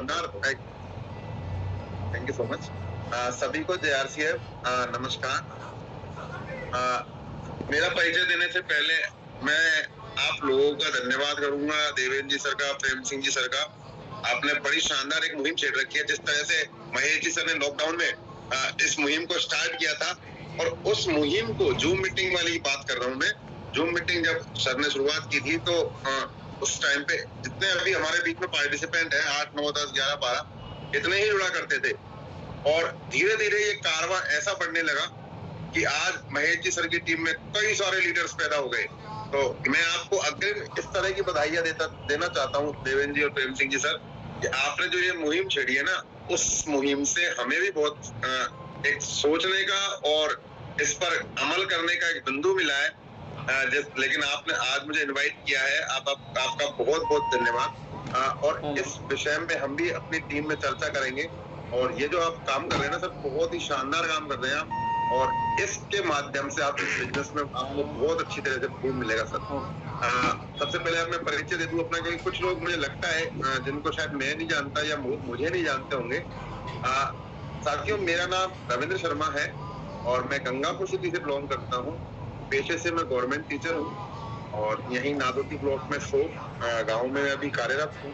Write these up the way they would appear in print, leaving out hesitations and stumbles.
शानदार। Thank you so much. सभी को JRCF नमस्कार। मेरा परिचय देने से पहले मैं आप लोगों का धन्यवाद करूंगा, देवेंद्र जी सर का, प्रेम सिंह जी सर का। आपने बड़ी शानदार एक मुहिम छेड़ रखी है। जिस तरह से महेश जी सर ने लॉकडाउन में इस मुहिम को स्टार्ट किया था, और उस मुहिम को जूम मीटिंग वाली बात कर रहा हूँ मैं। जूम मीटिंग जब सर ने शुरुआत की थी तो उस टाइम पे जितने अभी हमारे बीच में पार्टिसिपेंट है 8, 9, 10, 11, 12 इतने ही जुड़ा करते थे, और धीरे धीरे ये कारवां ऐसा बढ़ने लगा कि आज महेश जी सर की टीम में कई सारे लीडर्स पैदा हो गए। तो मैं आपको अग्रिम इस तरह की बधाइयां देना चाहता हूँ देवेंद्र जी और प्रेम सिंह जी सर, कि आपने जो ये मुहिम छेड़ी है ना, उस मुहिम से हमें भी बहुत एक सोचने का और इस पर अमल करने का एक बिंदु मिला है। लेकिन आपने आज मुझे इनवाइट किया है, आपका बहुत बहुत धन्यवाद। और इस विषय में हम भी अपनी टीम में चर्चा करेंगे। और ये जो आप काम कर रहे हैं ना सर, बहुत ही शानदार काम कर रहे हैं आप, और इसके माध्यम से आप इस बिजनेस में आपको बहुत अच्छी तरह से प्रूफ मिलेगा सर। सबसे पहले अब मैं परिचय दे दूं अपना, क्योंकि कुछ लोग मुझे लगता है जिनको शायद मैं नहीं जानता या मुझे नहीं जानते होंगे। साथियों, मेरा नाम रविंद्र शर्मा है और मैं गंगापुर सिटी से बिलोंग करता हूँ। पेशे से मैं गवर्नमेंट टीचर हूँ और यहीं नादोती ब्लॉक में गांव में अभी कार्यरत हूँ।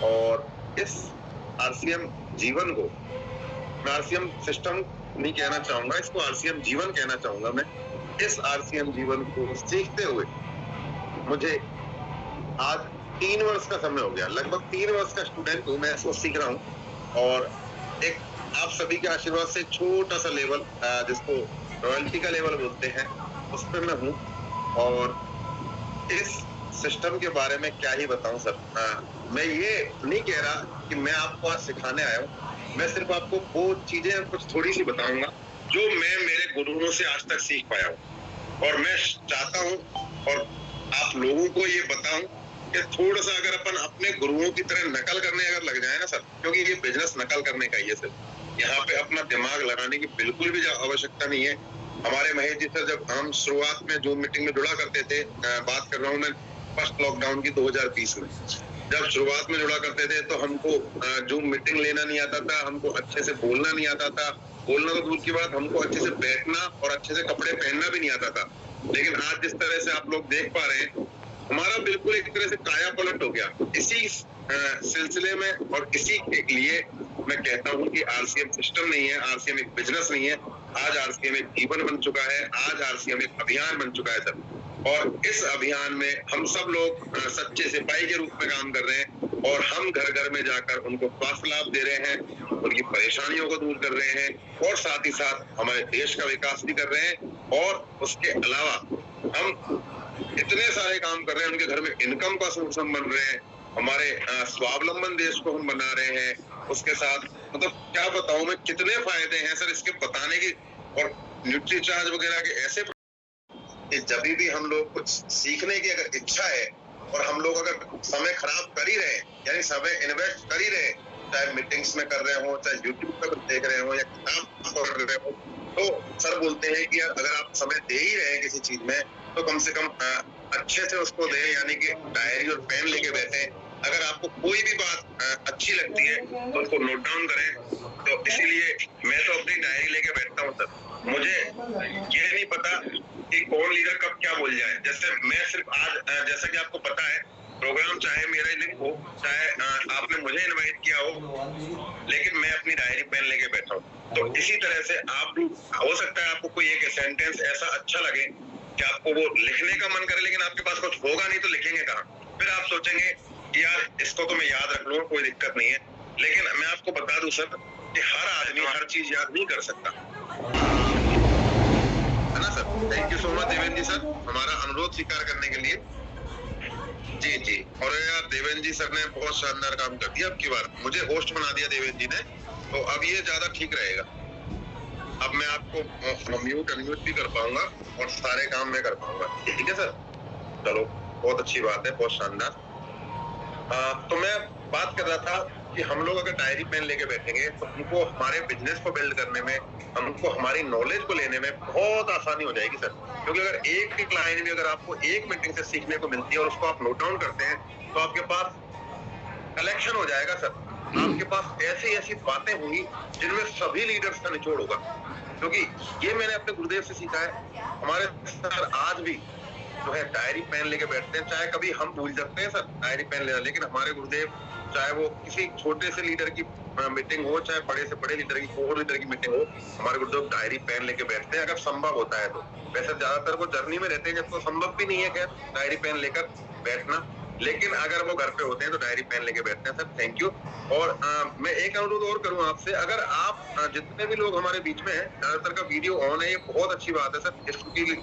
और इस RCM जीवन को, मैं RCM सिस्टम नहीं कहना चाहूंगा, इसको RCM जीवन कहना चाहूंगा मैं। इस RCM जीवन को सीखते हुए मुझे आज 3 वर्ष का समय हो गया। लगभग 3 वर्ष का स्टूडेंट हूँ मैं, इसको सीख रहा हूँ। और एक आप सभी के आशीर्वाद से छोटा सा लेवल, जिसको रॉयल्टी का लेवल बोलते हैं, उस पर मैं हूँ। और इस सिस्टम के बारे में क्या ही बताऊं सर। मैं ये नहीं कह रहा कि मैं आपको आज सिखाने आया हूँ, मैं सिर्फ आपको वो चीजें कुछ थोड़ी सी बताऊंगा जो मैं मेरे गुरुओं से आज तक सीख पाया हूँ। और मैं चाहता हूँ और आप लोगों को ये बताऊं कि थोड़ा सा अगर अपन अपने गुरुओं की तरह नकल करने अगर लग जाए ना सर, क्योंकि ये बिजनेस नकल करने का ही है सर, यहाँ पे अपना दिमाग लगाने की बिल्कुल भी आवश्यकता नहीं है। हमारे महेश जी सर जब हम शुरुआत में जूम मीटिंग में जुड़ा करते थे, बात कर रहा हूँ मैं फर्स्ट लॉकडाउन की 2020 में, जब शुरुआत में जुड़ा करते थे तो हमको जूम मीटिंग लेना नहीं आता था, हमको अच्छे से बोलना नहीं आता था। बोलना तो दूर की बात, हमको अच्छे से बैठना और अच्छे से कपड़े पहनना भी नहीं आता था। लेकिन आज जिस तरह से आप लोग देख पा रहे हैं, हमारा बिल्कुल एक तरह से काया पलट हो गया। इसी सिलसिले में और इसी के लिए मैं कहता हूँ कि RCM सिस्टम नहीं है, RCM एक बिजनेस नहीं है, आज RCM एक जीवन बन चुका है, आज RCM एक अभियान बन चुका है सर। और इस अभियान में हम सब लोग सच्चे सिपाही के रूप में काम कर रहे हैं, और हम घर घर में जाकर उनको स्वास्थ्य लाभ दे रहे हैं, उनकी परेशानियों को दूर कर रहे हैं, और साथ ही साथ हमारे देश का विकास भी कर रहे हैं। और उसके अलावा हम इतने सारे काम कर रहे हैं, उनके घर में इनकम का सोर्स हम बन रहे हैं, हमारे स्वावलंबन देश को हम बना रहे हैं। उसके साथ मतलब क्या बताऊं मैं, कितने फायदे हैं सर इसके बताने की। और न्यूट्री चार्ज वगैरह के ऐसे जब भी हम लोग कुछ सीखने की अगर इच्छा है, और हम लोग अगर समय खराब कर ही रहे हैं, यानी समय इन्वेस्ट कर ही रहे हैं, चाहे मीटिंग्स में कर रहे हो, चाहे यूट्यूब पर देख रहे हो या किताब पढ़ रहे हो, तो सर बोलते हैं कि यार अगर आप समय दे ही रहे हैं किसी चीज में, तो कम से कम अच्छे से उसको दें, यानी कि डायरी और पेन लेके बैठे। अगर आपको कोई भी बात अच्छी लगती है तो उसको नोट डाउन करें। तो इसीलिए मैं तो अपनी डायरी लेके बैठता हूँ सर। मुझे ये नहीं पता कि कौन लीडर कब क्या बोल जाए। जैसे मैं सिर्फ आज, जैसा कि आपको पता है, प्रोग्राम चाहे मेरा लिंक हो, चाहे आपने मुझे इनवाइट किया हो, लेकिन मैं अपनी डायरी पेन लेके बैठा हूँ। तो इसी तरह से आप भी, हो सकता है आपको कोई एक सेंटेंस ऐसा अच्छा लगे कि आपको वो लिखने का मन करे, लेकिन आपके पास कुछ होगा नहीं तो लिखेंगे कहाँ। फिर आप सोचेंगे कि यार इसको तो मैं याद रख लूंगा, कोई दिक्कत नहीं है। लेकिन मैं आपको बता दूं सर कि हर आदमी हर चीज याद नहीं कर सकता, है ना sir. Thank you so much Devendra ji sir, हमारा अनुरोध स्वीकार करने के लिए। जी जी। और यार देवेंद्र जी सर ने बहुत शानदार काम कर दिया, अब की बार मुझे होस्ट बना दिया देवेंद्र जी ने, तो अब ये ज्यादा ठीक रहेगा। अब मैं आपको म्यूट अनम्यूट भी कर पाऊंगा और सारे काम मैं कर पाऊंगा, ठीक है सर। चलो बहुत अच्छी बात है, बहुत शानदार। तो मैं बात कर रहा था कि हम लोग अगर डायरी पेन लेके बैठेंगे तो हमको हमारे बिजनेस को बिल्ड करने में, हमको हमारी नॉलेज को लेने में बहुत आसानी हो जाएगी सर। क्योंकि अगर एक लाइन भी अगर आपको एक मीटिंग से सीखने को मिलती है और उसको आप नोट डाउन करते हैं, तो आपके पास कलेक्शन हो जाएगा सर। आपके पास ऐसी ऐसी बातें होंगी जिनमें सभी लीडर्स का निचोड़ होगा, क्योंकि ये मैंने अपने गुरुदेव से सीखा है। हमारे सर आज भी जो है डायरी पेन लेके बैठते हैं, चाहे कभी हम भूल सकते हैं सर डायरी पेन लेना, लेकिन हमारे गुरुदेव चाहे वो किसी छोटे से लीडर की मीटिंग हो, चाहे बड़े से बड़े लीडर की, कोर लीडर की मीटिंग हो, हमारे गुरुदेव डायरी पेन लेके बैठते हैं, अगर संभव होता है तो। वैसे ज्यादातर वो जर्नी में रहते हैं, जब तो संभव भी नहीं है खैर डायरी पेन लेकर बैठना, लेकिन अगर वो घर पे होते हैं तो डायरी पेन लेके बैठते हैं सर। Thank you. और मैं एक अनुरोध और करूं आपसे, अगर आप जितने भी लोग हमारे बीच में हैं, ज्यादातर का वीडियो ऑन है, ये बहुत अच्छी बात है सर।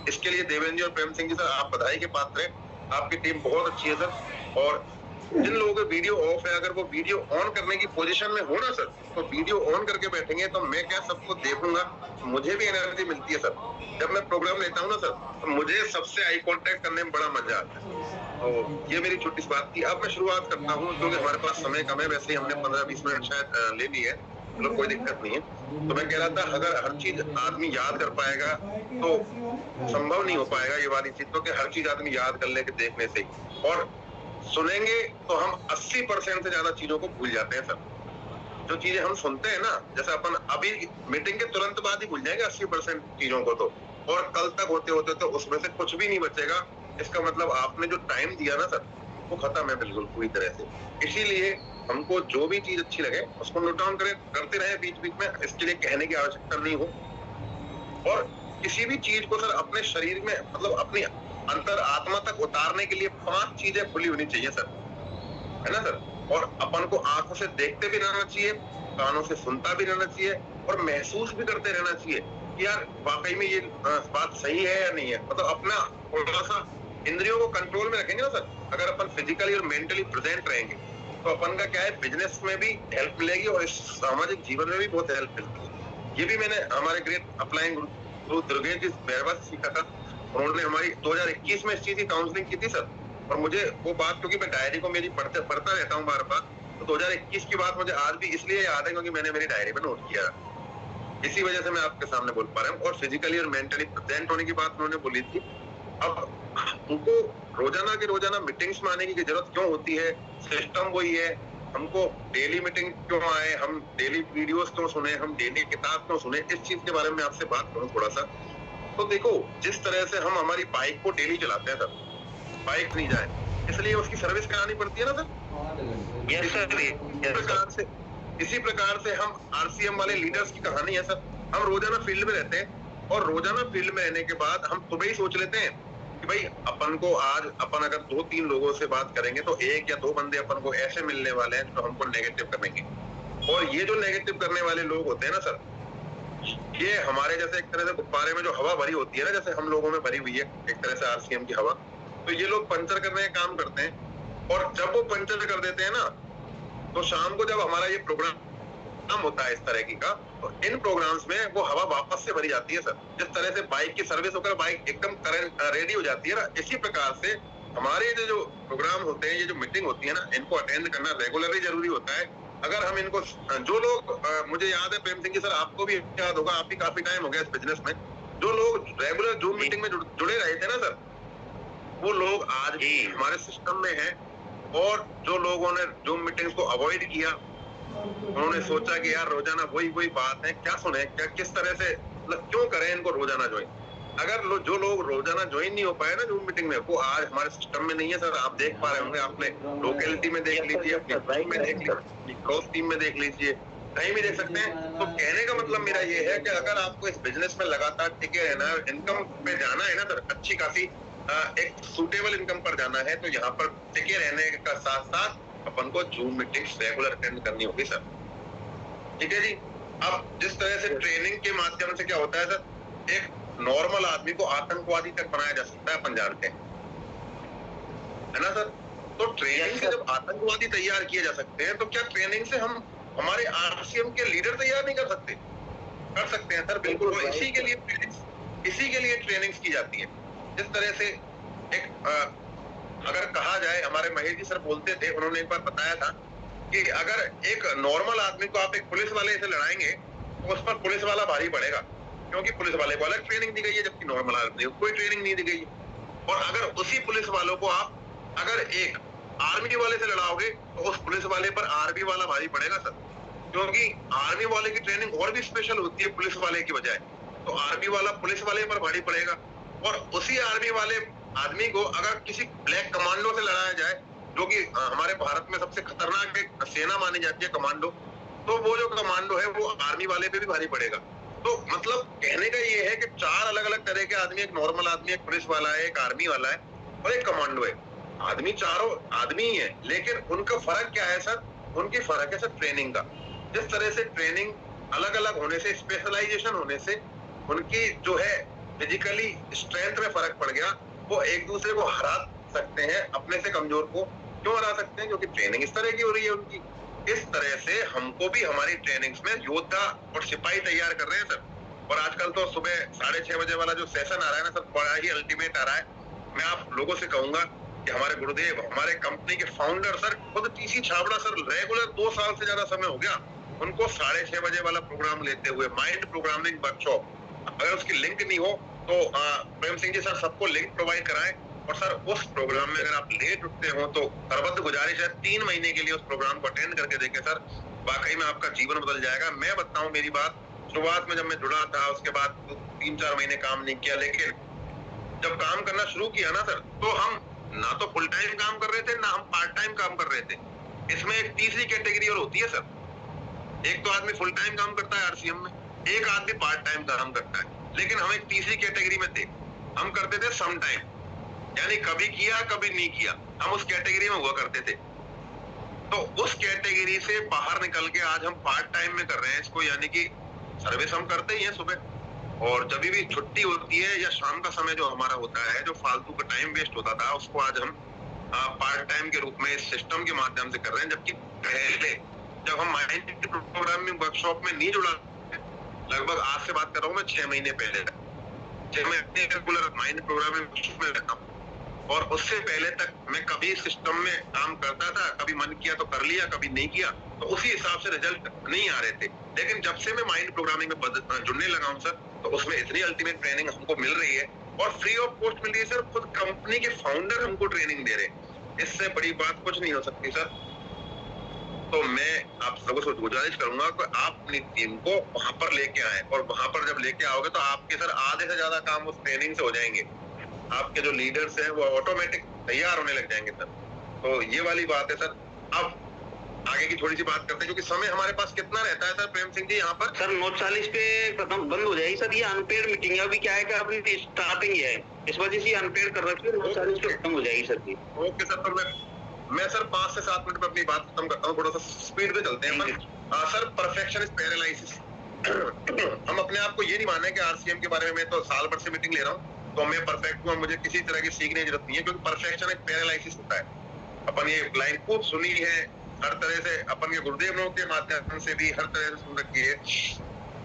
इसके लिए देवेंद्र जी और प्रेम सिंह जी सर आप बधाई के पात्र हैं, आपकी टीम बहुत अच्छी है सर। और जिन लोगों का वीडियो ऑफ है, अगर वो वीडियो ऑन करने की पोजीशन में हो ना सर, तो वीडियो ऑन करके बैठेंगे तो मैं क्या सबको देखूंगा, मुझे भी एनर्जी मिलती है सर। जब मैं प्रोग्राम लेता हूँ ना सर, तो मुझे सबसे आई कांटेक्ट करने में बड़ा मजा आता है। तो ये मेरी छोटी सी बात थी। अब मैं शुरुआत करता हूँ, क्योंकि हमारे पास समय कम है, वैसे ही हमने 15-20 मिनट शायद ले ली है, चलो कोई दिक्कत नहीं है। तो मैं कह रहा था, अगर हर चीज आदमी याद कर पाएगा तो संभव नहीं हो पाएगा ये वाली चीज, तो कि हर चीज आदमी याद कर ले के देखने से, और सुनेंगे तो हम 80% से ज्यादा चीजों को भूल जाते हैं सर। जो चीजें हम सुनते हैं ना, जैसे अपन अभी मीटिंग के तुरंत बाद ही भूल जाएंगे 80% चीजों को, तो और कल तक होते होते तो उसमें से कुछ भी नहीं बचेगा। इसका मतलब आपने जो टाइम दिया ना सर, वो खत्म है बिल्कुल पूरी तरह से। इसीलिए हमको जो भी चीज अच्छी लगे उसको नोट डाउन करते रहे बीच बीच में, इसके लिए कहने की आवश्यकता नहीं हो। और किसी भी चीज को सर अपने शरीर में, मतलब अपनी अंतर आत्मा तक उतारने के लिए 5 चीजें खुली होनी चाहिए सर, है ना सर। और अपन को आंखों से देखते भी रहना चाहिए, कानों से सुनता भी रहना चाहिए, और महसूस भी करते रहना चाहिए कि यार वाकई में ये बात सही है या नहीं है। मतलब अपना थोड़ा सा इंद्रियों को कंट्रोल में रखेंगे ना सर, अगर अपन फिजिकली और मेंटली प्रेजेंट रहेंगे, तो अपन का क्या है, बिजनेस में भी हेल्प मिलेगी और इस सामाजिक जीवन में भी बहुत हेल्प मिलती है। ये भी मैंने हमारे ग्रेट अपलाइन गुरु दुर्गेश जी बैरवा से सीखा था। उन्होंने हमारी 2021 में इस चीज की काउंसलिंग की थी सर, और मुझे वो बात, क्योंकि मैं डायरी को मेरी पढ़ता रहता हूँ बार बार, तो 2021 की बात मुझे आज भी इसलिए याद है क्योंकि मैंने मेरी डायरी में नोट किया। इसी वजह से मैं आपके सामने बोल पा रहा हूँ। और फिजिकली और मेंटली प्रेजेंट होने की बात उन्होंने बोली थी। अब उनको रोजाना के रोजाना मीटिंग्स में आने की जरूरत क्यों होती है, सिस्टम वही है। हमको डेली मीटिंग क्यों आए, हम डेली वीडियोस क्यों सुने, हम डेली किताब क्यों सुने, इस चीज के बारे में आपसे बात करूं थोड़ा सा। तो देखो, जिस तरह से हम हमारी बाइक को डेली चलाते हैं सर, बाइक नहीं जाए इसलिए उसकी सर्विस करानी पड़ती है ना सर। Yes sir. इसी प्रकार से हम आरसीएम वाले लीडर्स की कहानी है सर। हम रोजाना फील्ड में रहते हैं, और रोजाना फील्ड में रहने के बाद हम सुबह ही सोच लेते हैं कि भाई अपन को आज अपन अगर 2-3 लोगों से बात करेंगे तो 1 या 2 बंदे अपन को ऐसे मिलने वाले हैं जो हमको नेगेटिव करेंगे। और ये जो नेगेटिव करने वाले लोग होते हैं ना सर, ये हमारे जैसे एक तरह से गुब्बारे में जो हवा भरी होती है ना, जैसे हम लोगों में भरी हुई है एक तरह से आरसीएम की हवा, तो ये लोग पंचर करने का काम करते हैं। और जब वो पंचर कर देते हैं ना, तो शाम को जब हमारा ये प्रोग्राम होता है इस तरह की का, तो इन प्रोग्राम्स में वो हवा वापस से भरी जाती है सर। जिस तरह से बाइक की सर्विस होकर बाइक एकदम करंट रेडी हो जाती है ना, इसी प्रकार से हमारे जो प्रोग्राम होते हैं, ये जो मीटिंग होती है ना, इनको अटेंड करना रेगुलरली जरूरी होता है। अगर हम इनको, जो लोग, मुझे याद है प्रेम सिंह जी सर, आपको भी याद होगा, आप भी काफी टाइम हो गया इस बिजनेस में, जो लोग रेगुलर जूम मीटिंग में जुड़े रहे थे ना सर, वो लोग आज भी हमारे सिस्टम में हैं। और जो लोगों ने जूम मीटिंग्स को अवॉइड किया, उन्होंने सोचा कि यार रोजाना वही बात है, क्या सुने, क्या किस तरह से, मतलब क्यों करें इनको रोजाना ज्वाइन। अगर जो लोग रोजाना ज्वाइन नहीं हो पाए ना जूम मीटिंग में, वो आज हमारे सिस्टम में नहीं है सर। आप देख पा रहे होंगे, आपने लोकेलिटी में देख लीजिए, अपनी में देख लीजिए, क्रॉस टीम में देख लीजिए, कहीं भी देख सकते हैं। तो कहने का मतलब मेरा ये है कि अगर आपको इस बिजनेस में लगातार टिके रहना है, इनकम पे जाना है ना सर, अच्छी खासी एक सूटेबल इनकम पर जाना है, तो यहाँ पर टिके रहने का साथ साथ अपन को जूम मीटिंग्स रेगुलर अटेंड करनी होगी सर। ठीक है जी। अब जिस तरह से ट्रेनिंग के माध्यम से क्या होता है सर, एक नॉर्मल आदमी को आतंकवादी तक बनाया जा सकता है, अपन जानते हैं, है ना सर। तो ट्रेनिंग से जब आतंकवादी तैयार किए जा सकते हैं, तो क्या ट्रेनिंग से हम हमारे आरसीएम के लीडर तैयार नहीं कर सकते? कर सकते हैं सर, बिल्कुल। इसी के लिए ट्रेनिंग्स की जाती है। जिस तरह से एक अगर कहा जाए, हमारे महेश जी सर बोलते थे, उन्होंने एक बार बताया था कि अगर एक नॉर्मल आदमी को आप एक पुलिस वाले से लड़ाएंगे, तो उस पर पुलिस वाला भारी पड़ेगा, क्योंकि पुलिस वाले को अलग ट्रेनिंग दी गई है, जबकि नॉर्मल आदमी को कोई ट्रेनिंग नहीं दी गई है। और अगर उसी पुलिस वालों को आप अगर एक आर्मी वाले से लड़ाओगे तो उस पुलिस वाले पर आर्मी वाला भारी पड़ेगा सर, क्योंकि आर्मी वाले की ट्रेनिंग और भी स्पेशल होती है पुलिस वाले की बजाय। तो आर्मी वाला पुलिस वाले पर भारी पड़ेगा, और उसी आर्मी वाले आदमी को अगर किसी ब्लैक कमांडो से लड़ाया जाए, जो कि हमारे भारत में सबसे खतरनाक एक सेना मानी जाती है कमांडो, तो वो जो कमांडो है वो आर्मी वाले पे भी भारी पड़ेगा। तो मतलब कहने का ये है कि 4 अलग अलग तरह के आदमी, एक नॉर्मल आदमी, एक पुलिस वाला है, एक आर्मी वाला है और एक कमांडो है। आदमी चारों आदमी ही है, लेकिन उनका फर्क क्या है सर? उनकी फर्क है सर ट्रेनिंग का। जिस तरह से ट्रेनिंग अलग अलग होने से, स्पेशलाइजेशन होने से उनकी जो है फिजिकली स्ट्रेंथ में फर्क पड़ गया। वो एक दूसरे को हरा सकते हैं, अपने से कमजोर को क्यों हरा सकते हैं? क्योंकि ट्रेनिंग इस तरह की हो रही है उनकी। इस तरह से हमको भी हमारी ट्रेनिंग्स में योद्धा और सिपाही तैयार कर रहे हैं सर। और आजकल तो सुबह 6:30 बजे वाला जो सेशन आ रहा है ना सर, बड़ा ही अल्टीमेट आ रहा है। मैं आप लोगों से कहूंगा कि हमारे गुरुदेव, हमारे कंपनी के फाउंडर सर, खुद टीसी छाबड़ा सर रेगुलर 2 साल से ज्यादा समय हो गया उनको 6:30 बजे वाला प्रोग्राम लेते हुए, माइंड प्रोग्रामिंग वर्कशॉप। अगर उसकी लिंक नहीं हो तो प्रेम सिंह जी सर सबको लिंक प्रोवाइड कराएं। और सर उस प्रोग्राम में अगर आप लेट उठते हो तो सर्वत्र गुजारिश है 3 महीने के लिए उस प्रोग्राम को अटेंड करके देखें सर, वाकई में आपका जीवन बदल जाएगा। मैं बताऊं मेरी बात, शुरुआत में जब मैं जुड़ा था उसके बाद 3-4 महीने काम नहीं किया, लेकिन जब काम करना शुरू किया ना सर, तो हम ना तो फुल टाइम काम कर रहे थे, ना हम पार्ट टाइम काम कर रहे थे। इसमें एक तीसरी कैटेगरी और होती है सर। एक तो आदमी फुल टाइम काम करता है आरसीएम में, एक आदमी पार्ट टाइम काम करता है, लेकिन हम एक तीसरी कैटेगरी में थे। हम करते थे सम टाइम, यानी कभी किया कभी नहीं किया, हम उस कैटेगरी में हुआ करते थे। तो उस कैटेगरी से बाहर निकल के आज हम पार्ट टाइम में कर रहे हैं इसको, यानी कि सर्विस हम करते ही हैं सुबह, और जब भी छुट्टी होती है या शाम का समय जो हमारा होता है, जो फालतू का टाइम वेस्ट होता था, उसको आज हम पार्ट टाइम के रूप में इस सिस्टम के माध्यम से कर रहे हैं। जबकि पहले जब हम माइंड प्रोग्रामिंग वर्कशॉप में नहीं जुड़ा, लगभग आज से बात कर रहा हूँ मैं 6 महीने पहले, 6 महीने रेगुलर माइंड प्रोग्रामिंग वर्कशॉप में रहता हूँ, और उससे पहले तक मैं कभी सिस्टम में काम करता था, कभी मन किया तो कर लिया, कभी नहीं किया, तो उसी हिसाब से रिजल्ट नहीं आ रहे थे। लेकिन जब से मैं माइंड प्रोग्रामिंग में जुड़ने लगा हूँ सर, तो उसमें इतनी अल्टीमेट ट्रेनिंग हमको मिल रही है और फ्री ऑफ कॉस्ट मिल रही है सर। खुद कंपनी के फाउंडर हमको ट्रेनिंग दे रहे हैं, इससे बड़ी बात कुछ नहीं हो सकती सर। तो मैं आप लोगों से गुजारिश करूंगा कि आप अपनी टीम को वहां पर लेके आए, और वहां पर जब लेके आओगे तो आपके सर आधे से ज्यादा काम उस ट्रेनिंग से हो जाएंगे। आपके जो लीडर्स हैं वो ऑटोमेटिक तैयार होने लग जाएंगे सर। तो ये वाली बात है सर। अब आगे की थोड़ी सी बात करते हैं, क्योंकि समय हमारे पास कितना रहता है सर प्रेम सिंह जी यहाँ पर? सर 9:40 पे खत्म बंद हो जाएगी सर। ये अनपेड मीटिंग है, अभी क्या है कि अभी स्टार्टिंग है, इस वजह से अनपेड कर रखी है। 9:40 पे खत्म हो जाएगी सर जी। ओके सर, तो मैं सर 5 से 7 मिनट में अपनी बात खत्म करता हूँ, थोड़ा सा स्पीड पे चलते हैं। Sir perfection is paralysis. हम अपने आप को ये नहीं माने कि आरसीएम के बारे में मैं तो साल भर से मीटिंग ले रहा हूँ तो मैं परफेक्ट हूँ, मुझे किसी तरह की सीखने की जरूरत नहीं है, क्योंकि परफेक्शन एक पैरालिसिस होता है। अपन ये लाइन खूब सुनी है, हर तरह से अपन के गुरुदेवों के माध्यम से भी हर तरह से सुन रखी है।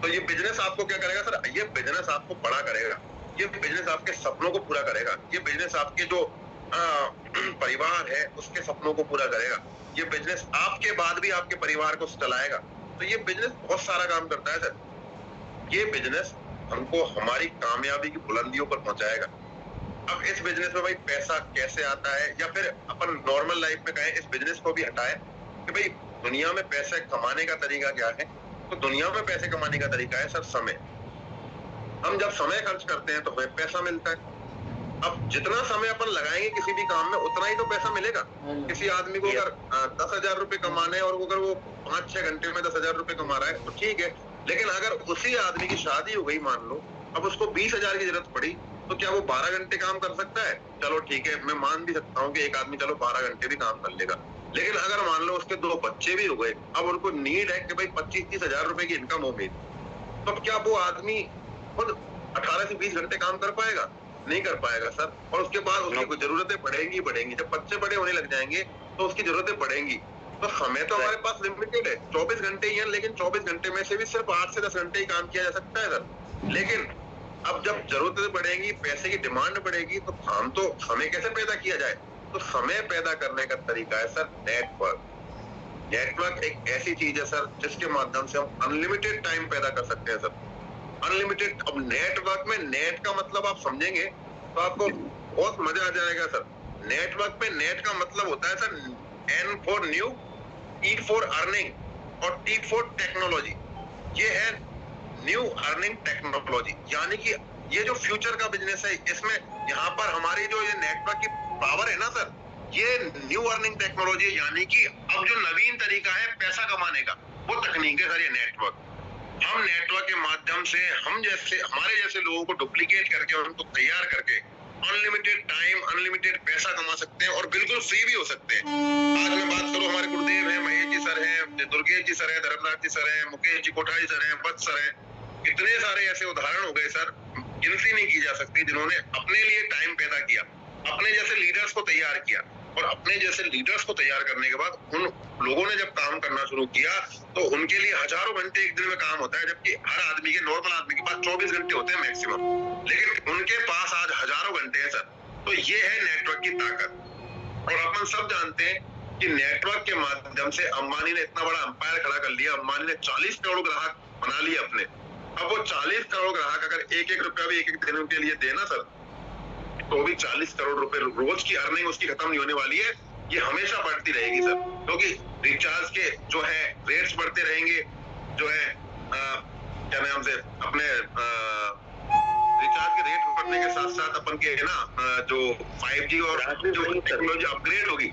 तो ये बिजनेस आपको क्या करेगा सर? ये बिजनेस आपको बड़ा करेगा, ये बिजनेस आपके सपनों को पूरा करेगा, ये बिजनेस आपके जो परिवार है उसके सपनों को पूरा करेगा, ये बिजनेस आपके बाद भी आपके परिवार को चलाएगा। तो ये बिजनेस बहुत सारा काम करता है सर। ये बिजनेस हमको हमारी कामयाबी की बुलंदियों पर पहुंचाएगा। अब इस बिजनेस में भाई पैसा कैसे आता है, या फिर अपन नॉर्मल लाइफ में कहें इस बिजनेस को भी हटाए कि भाई दुनिया में पैसे कमाने का तरीका क्या है? तो दुनिया में पैसे कमाने का तरीका है सर समय। हम जब समय खर्च करते हैं तो हमें पैसा मिलता है। अब जितना समय अपन लगाएंगे किसी भी काम में उतना ही तो पैसा मिलेगा। किसी आदमी को अगर 10,000 रुपए कमाने हैं और अगर वो 5-6 घंटे में 10,000 रुपए कमा रहा है तो ठीक है, लेकिन अगर उसी आदमी की शादी हो गई मान लो, अब उसको 20,000 की जरूरत पड़ी, तो क्या वो 12 घंटे काम कर सकता है? चलो ठीक है, मैं मान भी सकता हूँ कि एक आदमी चलो 12 घंटे भी काम कर लेगा, लेकिन अगर मान लो उसके 2 बच्चे भी हो गए, अब उनको नीड है कि भाई 25-30 हजार रुपए की इनकम होगी, तो क्या वो आदमी खुद 18 से 20 घंटे काम कर पाएगा? नहीं कर पाएगा सर। और उसके बाद उसकी जरूरतें बढ़ेंगी। जब बच्चे बड़े होने लग जाएंगे तो उसकी जरूरतें बढ़ेंगी। तो समय तो हमारे पास लिमिटेड है, 24 घंटे ही है, लेकिन 24 घंटे में से भी सिर्फ 8 से 10 घंटे ही काम किया जा सकता है सर। लेकिन अब जब जरूरतें बढ़ेंगी, पैसे की डिमांड बढ़ेगी, तो हम तो समय कैसे पैदा किया जाए? तो समय पैदा करने का तरीका है सर नेटवर्क। नेटवर्क एक ऐसी चीज है सर जिसके माध्यम से हम अनलिमिटेड टाइम पैदा कर सकते हैं सर। अनलिमिटेड। अब नेटवर्क में नेट का मतलब आप समझेंगे तो आपको बहुत मजा आ जाएगा सर। नेटवर्क पे नेट का मतलब होता है sir N for new, E for earning और T फॉर टेक्नोलॉजी। ये है न्यू अर्निंग टेक्नोलॉजी, यानी कि ये जो फ्यूचर का बिजनेस है, इसमें यहाँ पर हमारी जो ये नेटवर्क की पावर है ना सर, ये न्यू अर्निंग टेक्नोलॉजी, यानी कि अब जो नवीन तरीका है पैसा कमाने का, वो तकनीक है सर ये नेटवर्क। हम नेटवर्क के माध्यम से हमारे जैसे लोगों को डुप्लीकेट करके उनको तैयार करके अनलिमिटेड टाइम, अनलिमिटेड पैसा कमा सकते हैं और बिल्कुल फ्री भी हो सकते हैं। आज मैं बात करूं, हमारे गुरुदेव हैं, महेश जी सर हैं, दुर्गेश जी सर हैं, धर्मनाथ जी सर हैं, मुकेश जी कोठारी सर हैं, वत्स सर हैं, इतने सारे ऐसे उदाहरण हो गए सर, गिनती नहीं की जा सकती, जिन्होंने अपने लिए टाइम पैदा किया, अपने जैसे लीडर्स को तैयार किया, और अपने जैसे लीडर्स को तैयार करने के बाद उन लोगों ने जब काम करना शुरू किया तो उनके लिए हजारों घंटे एक दिन में काम होता है, जबकि हर आदमी के, नॉर्मल आदमी के पास 24 घंटे होते हैं मैक्सिमम, लेकिन उनके पास आज हजारों घंटे हैं सर। तो ये है नेटवर्क की ताकत। और अपन सब जानते हैं कि नेटवर्क के माध्यम से अंबानी ने इतना बड़ा अंपायर खड़ा कर लिया, अंबानी ने 40 करोड़ ग्राहक बना लिए अपने। अब वो 40 करोड़ ग्राहक अगर एक एक रुपया भी एक एक दिन के लिए देना सर, तो भी 40 करोड़ रुपए रोज की अर्निंग उसकी खत्म नहीं होने वाली है, ये हमेशा बढ़ती रहेगी सर, क्योंकि रिचार्ज के जो है रेट्स बढ़ते रहेंगे, जो है क्या नाम से अपने रिचार्ज के रेट बढ़ने के साथ साथ अपन के है ना जो 5G और जो टेक्नोलॉजी अपग्रेड होगी,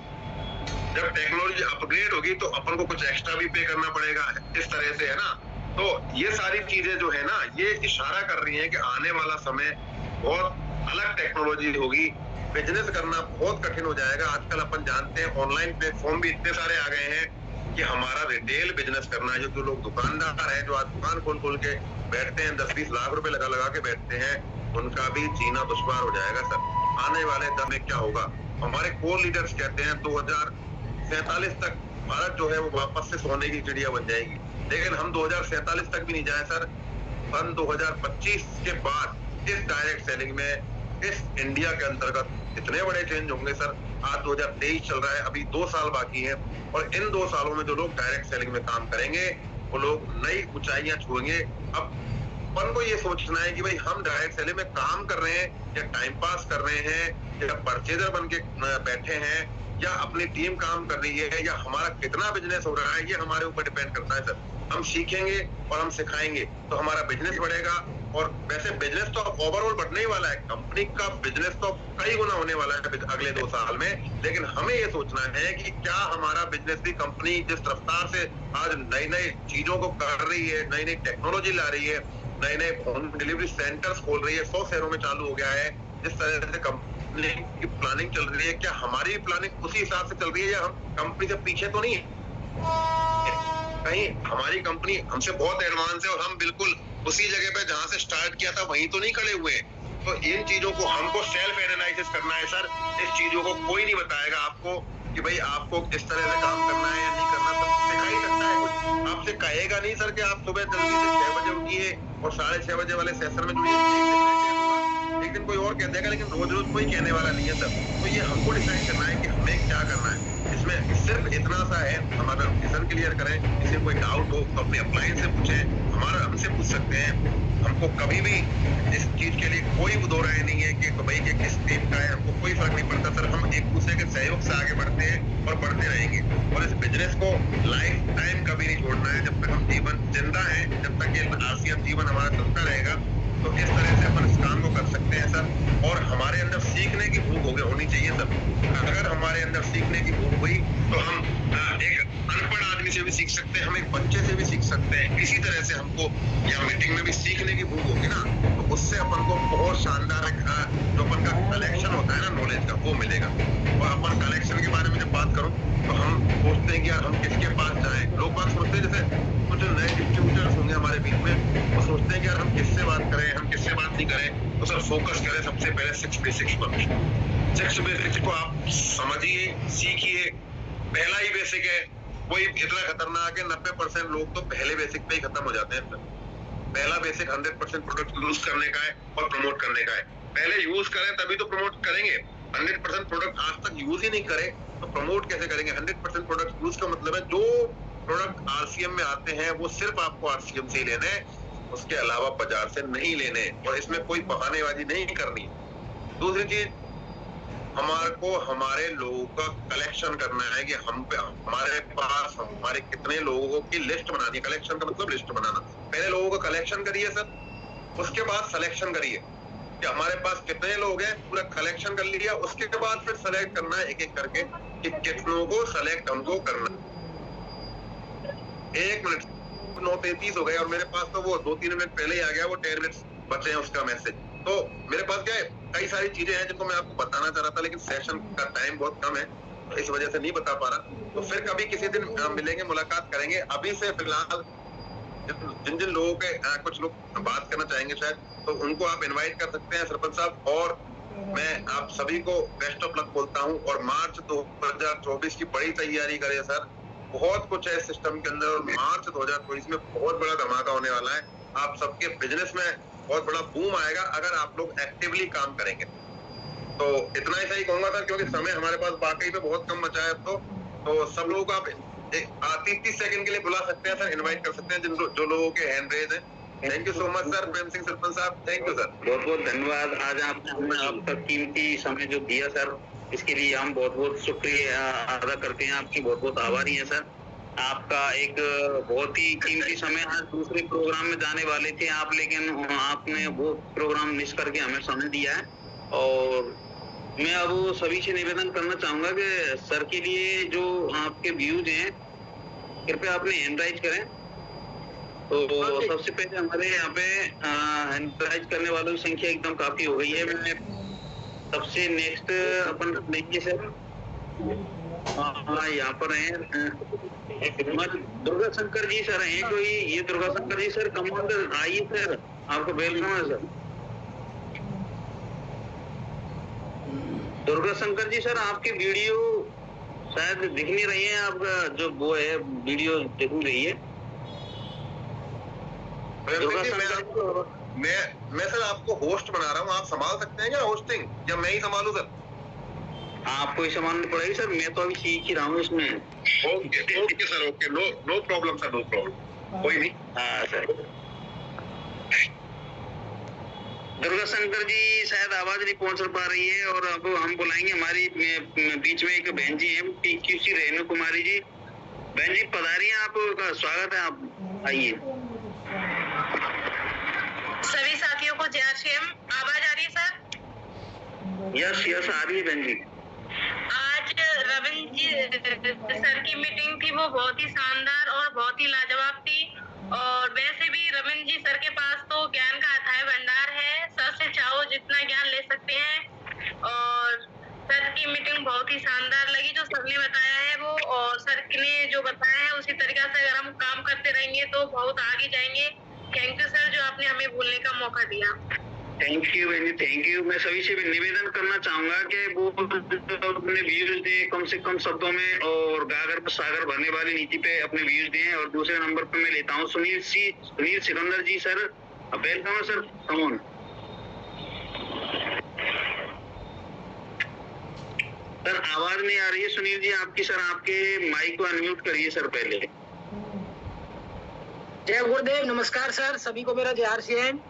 जब टेक्नोलॉजी अपग्रेड होगी तो अपन को कुछ एक्स्ट्रा भी पे करना पड़ेगा, इस तरह से है ना। तो ये सारी चीजें जो है ना, ये इशारा कर रही है कि आने वाला समय बहुत अलग टेक्नोलॉजी होगी, बिजनेस करना बहुत कठिन हो जाएगा। आजकल अपन जानते हैं ऑनलाइन प्लेटफॉर्म भी इतने सारे आ गए हैं कि हमारा रिटेल बिजनेस करना है, जो लोग दुकानदार हैं, जो आज दुकान खोल के बैठते हैं, 10-20 लाख रुपए लगा के बैठते हैं, उनका भी जीना दुश्वार हो जाएगा सर। आने वाले दम में क्या होगा, हमारे कोर लीडर्स कहते हैं 2047 तक भारत जो है वो वापस से सोने की चिड़िया बन जाएगी, लेकिन हम 2047 तक भी नहीं जाए सर। सन 2025 के बाद इस डायरेक्ट सेलिंग में, इस इंडिया के अंतर्गत इतने बड़े चेंज होंगे सर। आज 2023 चल रहा है, अभी 2 साल बाकी हैं, और इन 2 सालों में जो लोग डायरेक्ट सेलिंग में काम करेंगे वो लोग नई ऊंचाइयां छुएंगे। अब अपन को ये सोचना है कि भाई हम डायरेक्ट सेलिंग में काम कर रहे हैं या टाइम पास कर रहे हैं या परचेजर बन के बैठे हैं या अपनी टीम काम कर रही है या हमारा कितना बिजनेस हो रहा है, ये हमारे ऊपर डिपेंड करता है सर। हम सीखेंगे और हम सिखाएंगे तो हमारा बिजनेस बढ़ेगा, और वैसे बिजनेस तो ओवरऑल बढ़ने ही वाला है, कंपनी का बिजनेस तो कई गुना होने वाला है अगले 2 साल में, लेकिन हमें ये सोचना है कि क्या हमारा बिजनेस भी, कंपनी जिस रफ्तार से आज नई नई चीजों को कर रही है, नई नई टेक्नोलॉजी ला रही है, नए नए होम डिलीवरी सेंटर्स खोल रही है, 100 शहरों में चालू हो गया है, जिस तरह से कंपनी की प्लानिंग चल रही है, क्या हमारी प्लानिंग उसी हिसाब से चल रही है या हम कंपनी से पीछे तो नहीं है? कहीं हमारी कंपनी हमसे बहुत एडवांस है और हम बिल्कुल उसी जगह पे जहां से स्टार्ट किया था वहीं तो नहीं खड़े हुए। तो इन चीजों को हमको सेल्फ एनालिसिस करना है सर। इस चीजों को कोई नहीं बताएगा आपको कि भाई आपको किस तरह से काम करना है या नहीं करना, तो सिखा ही सकता है कुछ, आपसे कहेगा नहीं सर कि आप सुबह जल्दी से 6 बजे उठिए और 6:30 बजे वाले सेशन में जुड़िए। एक दिन कोई और कह देगा, लेकिन रोज रोज कोई कहने वाला नहीं है सर। तो ये हमको डिसाइड करना है कि हमें क्या करना है। इसमें सिर्फ इतना सा है, हम अगर मिशन क्लियर करें, किसी कोई डाउट हो तो अपने अप्लायंस से पूछें, हमारा हमसे पूछ सकते हैं। हमको कभी भी इस चीज के लिए कोई दो राय नहीं है कि भाई कि किस टीम का है, हमको कोई फर्क नहीं पड़ता सर। हम एक दूसरे के सहयोग से आगे बढ़ते हैं और बढ़ते रहेंगे, और इस बिजनेस को लाइफ टाइम कभी नहीं छोड़ना है। जब तक हम जीवन जिंदा है, जब तक ये आसियन जीवन हमारा चलता रहेगा, तो इस तरह से अपन इस काम को कर सकते हैं सर। और हमारे अंदर सीखने की भूख होनी चाहिए सर। अगर हमारे अंदर सीखने की भूख हुई तो हम एक अनपढ़ आदमी से भी सीख सकते हैं, हम एक बच्चे से भी सीख सकते हैं। इसी तरह से हमको या मीटिंग में भी सीखने की भूख होगी ना, तो उससे अपन को बहुत शानदार जो अपन का कलेक्शन होता है ना नॉलेज का, वो मिलेगा। और अपन कलेक्शन के बारे में जब बात करूं तो हम सोचते हैं कि यार हम किसके पास जाएं। लोग बात सोचते हैं, जैसे कुछ नए डिस्ट्रीब्यूटर्स होंगे हमारे बीच में, वो सोचते हैं कि यार हम किससे बात करें, हम किससे बात नहीं करें। तो सर फोकस करें सबसे पहले 6 बेसिक्स पर। 6 बेसिक्स को आप समझिए, सीखिए। पहला ही बेसिक है, कोई इतना खतरनाक है, 90% लोग तो पहले बेसिक पे ही खत्म हो जाते हैं सर। पहला बेसिक 100% प्रोडक्ट यूज करने का है और प्रमोट करने का है। पहले यूज करें तभी तो प्रमोट करेंगे। 100% प्रोडक्ट आज तक यूज ही नहीं करे तो प्रमोट कैसे करेंगे। 100% प्रोडक्ट यूज का मतलब है जो प्रोडक्ट आरसीएम में आते हैं वो सिर्फ आपको आरसीएम से ही लेने, उसके अलावा बाजार से नहीं लेने, और इसमें कोई बहानेबाजी नहीं करनी। दूसरी चीज, हमारे को हमारे लोगों का कलेक्शन करना है कि हमारे पास हमारे कितने लोगों की लिस्ट बनानी है। कलेक्शन का मतलब लिस्ट बनाना। पहले लोगों का कलेक्शन करिए सर, उसके बाद सिलेक्शन करिए कि हमारे पास कितने लोग हैं, पूरा कलेक्शन कर लिया, उसके बाद फिर सेलेक्ट करना है एक एक करके कि कितनों को सेलेक्ट हमको करना। 1 मिनट 9:33 हो गए और मेरे पास तो वो 2-3 मिनट पहले ही आ गया, वो 10 मिनट बचे हैं उसका मैसेज। तो मेरे पास क्या है, कई सारी चीजें हैं जिनको मैं आपको बताना चाह रहा था, लेकिन सेशन का टाइम बहुत कम है, तो इस वजह से नहीं बता पा रहा। तो फिर कभी किसी दिन मिलेंगे, मुलाकात करेंगे। अभी से फिलहाल जिन जिन लोगों के कुछ लोग बात करना चाहेंगे शायद, तो उनको आप इनवाइट कर सकते हैं सरपंच साहब। और मैं आप सभी को बेस्ट ऑफ लक बोलता हूँ। और मार्च 2024 की बड़ी तैयारी करें सर, बहुत कुछ है सिस्टम के अंदर, और मार्च 2024 में बहुत बड़ा धमाका होने वाला है। आप सबके बिजनेस में बहुत बड़ा बूम आएगा अगर आप लोग एक्टिवली काम करेंगे। तो इतना ही सही कहूंगा सर, क्योंकि समय हमारे पास वाकई में बहुत कम बचा है अब तो सब लोगों को आप 30 सेकंड के लिए बुला सकते हैं सर, इनवाइट कर सकते हैं जो लोगों के हैंड रेज है। Thank you so much sir, Prem Singh sarpanch साहब, थैंक यू सर। बहुत बहुत धन्यवाद। आज आपने हमें आपका कीमती समय जो दिया सर, इसके लिए हम बहुत बहुत शुक्रिया अदा करते हैं, आपकी बहुत बहुत आभारी हैं सर। आपका एक बहुत ही कीमती समय, आज दूसरे प्रोग्राम में जाने वाले थे आप, लेकिन आपने वो प्रोग्राम मिस करके हमें समय दिया है। और मैं अब सभी से निवेदन करना चाहूंगा कि सर के लिए जो आपके व्यूज हैं, कृपया आपने हैंड राइज करें। तो सबसे पहले हमारे यहाँ पे हैंड राइज करने वालों की संख्या एकदम काफी हो गई है। मैं सबसे नेक्स्ट अपन देखिए सर, यहाँ पर है दुर्गा शंकर जी सर हैं कोई, ये दुर्गा शंकर जी सर कमांडर आइए सर, आपको वेलकम है सर। दुर्गा शंकर जी सर, आपकी वीडियो शायद दिख नहीं रही है, आपका जो वो है वीडियो दिख नहीं रही है। दुर्गा शंकर, मैं सर आपको होस्ट बना रहा हूँ, आप संभाल सकते हैं क्या होस्टिंग, या मैं ही संभालूं सर? आपको ही संभालनी पड़ेगी सर, मैं तो अभी सीख ही रहा हूँ इसमें। Okay sir, okay, no problem sir, no problem, कोई नहीं। हाँ सर। दुर्गा शंकर जी शायद आवाज नहीं पहुंच पा रही है, और अब हम बुलाएंगे हमारी बीच में एक बहन जी है, PQC रेणु कुमारी जी। बहन जी पधारिए, आपका स्वागत है, आप आइए। सभी साथियों को जय श्री राम। आवाज आ रही है सर? यस आ रही है बहन जी। आज रविंद्र जी सर की मीटिंग थी, वो बहुत ही शानदार और बहुत ही लाजवाब थी। और वैसे भी रविंद्र जी सर के पास तो ज्ञान का अथाह भंडार है, सर से चाहो जितना ज्ञान ले सकते हैं। और सर की मीटिंग बहुत ही शानदार लगी, जो सर ने बताया है वो, और सर ने जो बताया है उसी तरीके से अगर हम काम करते रहेंगे तो बहुत आगे जाएंगे। थैंक यू सर, जो आपने हमें बोलने का मौका दिया। थैंक यू बहन जी, थैंक यू। मैं सभी से भी निवेदन करना चाहूंगा कि वो अपने व्यूज दें कम से कम शब्दों में, और गागर पर सागर भरने वाली नीति पे अपने व्यूज दें। और दूसरे नंबर पे मैं लेता हूँ सुनील सिकंदर जी सर, वेलकम है सर, कम ऑन सर। आवाज नहीं आ रही है सुनील जी आपकी सर, आपके माइक को अनम्यूट करिए सर पहले। जय गुरुदेव, नमस्कार सर, सभी को मेरा जय श्री राम।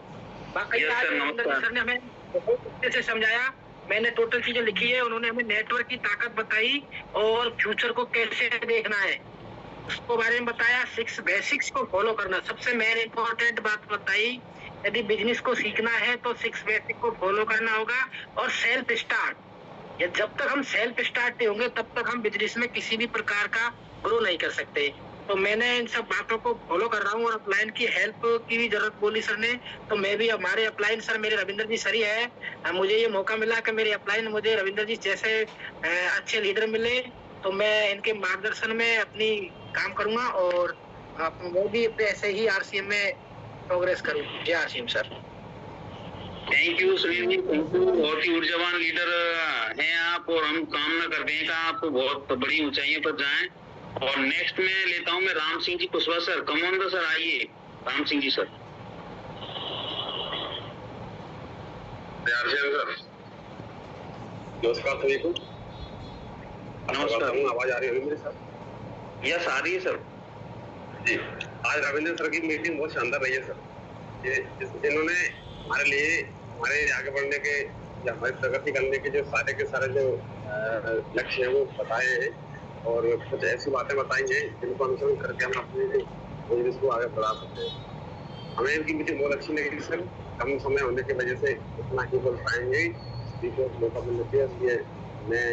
बाकी सर ने हमें बहुत अच्छे से समझाया, मैंने टोटल चीजें लिखी है, उन्होंने हमें नेटवर्क की ताकत बताई और फ्यूचर को कैसे देखना है उसको बारे में बताया। 6 बेसिक्स को फॉलो करना सबसे मेन इम्पोर्टेंट बात बताई। यदि बिजनेस को सीखना है तो 6 बेसिक को फॉलो करना होगा। और सेल्फ स्टार्ट, जब तक हम सेल्फ स्टार्ट नहीं होंगे तब तक हम बिजनेस में किसी भी प्रकार का ग्रो नहीं कर सकते। तो मैंने इन सब बातों को फॉलो कर रहा हूँ। और अपलाइन की हेल्प की भी जरूरत बोली सर ने, तो मैं भी, हमारे अपलाइन सर मेरे रविंद्र जी सर ही है। मुझे ये मौका मिला कि मेरे अपलाइन मुझे रविंद्र जी जैसे अच्छे लीडर मिले, तो मैं इनके मार्गदर्शन में अपनी काम करूंगा और मैं भी ऐसे ही RCM में प्रोग्रेस करूँ। जय RCM sir. Thank you Sunil ji, thank you. बहुत ही ऊर्जावान लीडर हैं आप, और हम कामना करते हैं कि आप बहुत बड़ी ऊंचाइयों पर जाएं। और नेक्स्ट में लेता हूं मैं Ram Singh ji Kushwaha sir, commander sir आइए, राम सिंह जी सर। नमस्कार सभी को। नमस्कार, आवाज आ रही है मेरे साथ? यस आ रही है सर जी। आज रविंद्र सर की मीटिंग बहुत शानदार रही है सर। इन्होंने हमारे लिए हमारे आगे बढ़ने के कि हमारी प्रगति करने के जो सारे जो लक्ष्य हैं वो बताए हैं और कुछ ऐसी बातें बताई हैं जिनको अनुसरण करके हम अपने बिजनेस को आगे बढ़ा सकते हैं। हमें इनकी मीटिंग बहुत अच्छी लगी सर। कम समय होने की वजह से इतना ही बोल पाएंगे, मौका मिलने के लिए मैं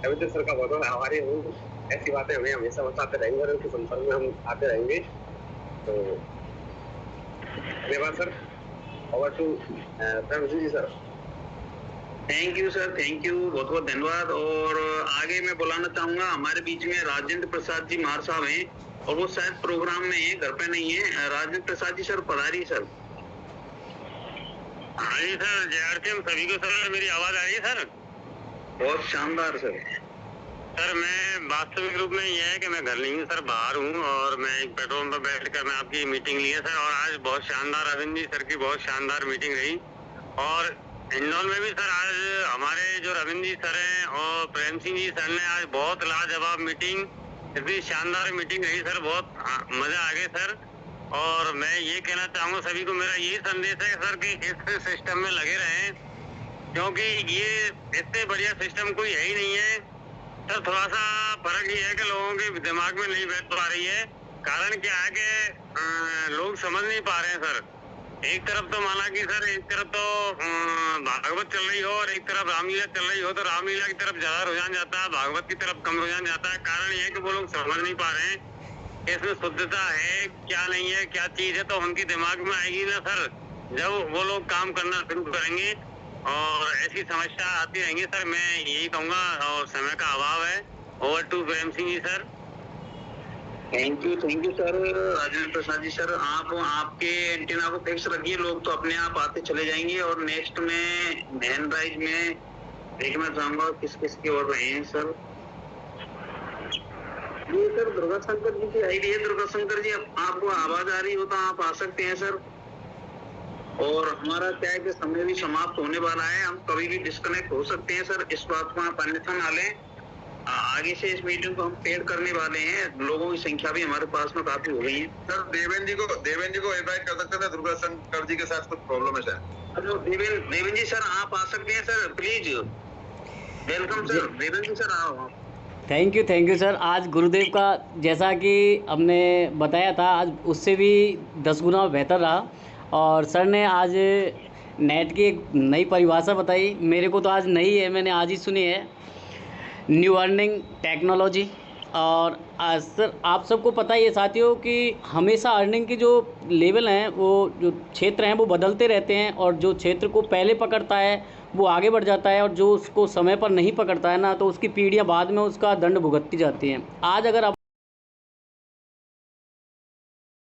रविंद्र सर का बहुत आभारी हूँ। ऐसी बातें हमें हमेशा बताते रहेंगे और उनके संपर्क में हम आते रहेंगे। तो धन्यवाद sir. Over to Prem Singh ji sir. Thank you sir, thank you, बहुत बहुत धन्यवाद। और आगे मैं बुलाना चाहूंगा, हमारे बीच में राजेंद्र प्रसाद जी मार साहब हैं और वो शायद प्रोग्राम में है, घर पे नहीं है। Rajendra Prasad ji sir पधारिए sir. हाँ जी सर, JRCM सभी को सर, मेरी आवाज आ रही है सर? बहुत शानदार सर। सर मैं वास्तविक रूप में यह है कि मैं घर नहीं हूँ सर, बाहर हूँ और मैं एक पेट्रोल पंप पर बैठ कर मैं आपकी मीटिंग ली है सर। और आज बहुत शानदार अरविंद जी सर की बहुत शानदार मीटिंग रही। और इंदौर में भी सर आज हमारे जो रविंद्र जी सर हैं और प्रेम सिंह जी सर ने आज बहुत लाजवाब मीटिंग, इतनी शानदार मीटिंग रही सर, बहुत मजा आ गया सर। और मैं ये कहना चाहूँगा सभी को, मेरा यही संदेश है सर कि इस सिस्टम में लगे रहें, क्योंकि ये इससे बढ़िया सिस्टम कोई है ही नहीं है सर। थोड़ा सा फर्क ये है कि लोगों के दिमाग में नहीं बैठ पा रही है। कारण क्या है कि लोग समझ नहीं पा रहे हैं सर। एक तरफ तो माना कि सर, एक तरफ तो भागवत चल रही हो और एक तरफ रामलीला चल रही हो, तो रामलीला की तरफ ज्यादा रुझान जाता है, भागवत की तरफ कम रुझान जाता है। कारण ये है कि वो लोग समझ नहीं पा रहे हैं कि इसमें शुद्धता है क्या नहीं है, क्या चीज है। तो उनकी दिमाग में आएगी ना सर जब वो लोग काम करना शुरू करेंगे, और ऐसी समस्या आती रहेंगी सर। मैं यही कहूँगा, और समय का अभाव है। Over to Prem Singh ji sir. Thank you sir. Rajendra Prasad ji sir, आप आपके एंटीना को फिक्स रखिए, लोग तो अपने आप आते चले जाएंगे। और नेक्स्ट में हैंड राइज में देखना चाहूंगा किस किस की ओर रहे हैं सर। ये सर दुर्गा शंकर जी की आईडी है। दुर्गा शंकर जी, आपको आवाज आ रही हो तो आप आ सकते हैं सर। और हमारा क्या है कि समय भी समाप्त होने वाला है, हम कभी भी डिस्कनेक्ट हो सकते हैं सर, इस बात को आप अन्यथा ना लें। आगे से इस मीटिंग को हम पेड करने वाले हैं, लोगों की संख्या भी हमारे पास में काफी हो गई है सर। देवेंद्र जी को इनवाइट कर सकते हैं। दुर्गा शंकर जी के साथ कुछ प्रॉब्लम है sir. Hello Devendra ji sir, आप आ सकते हैं sir, please welcome sir. Devendra ji sir आओ। Thank you sir. आज गुरुदेव का जैसा कि हमने बताया था, आज उससे भी 10 गुना बेहतर रहा। और सर ने आज नेट की एक नई परिभाषा बताई, मेरे को तो आज नई है, मैंने आज ही सुनी है, न्यू अर्निंग टेक्नोलॉजी। और सर आप सबको पता ही है साथियों कि हमेशा अर्निंग के जो लेवल हैं, वो जो क्षेत्र हैं वो बदलते रहते हैं। और जो क्षेत्र को पहले पकड़ता है वो आगे बढ़ जाता है, और जो उसको समय पर नहीं पकड़ता है ना, तो उसकी पीढ़ियाँ बाद में उसका दंड भुगतती जाती हैं। आज अगर आप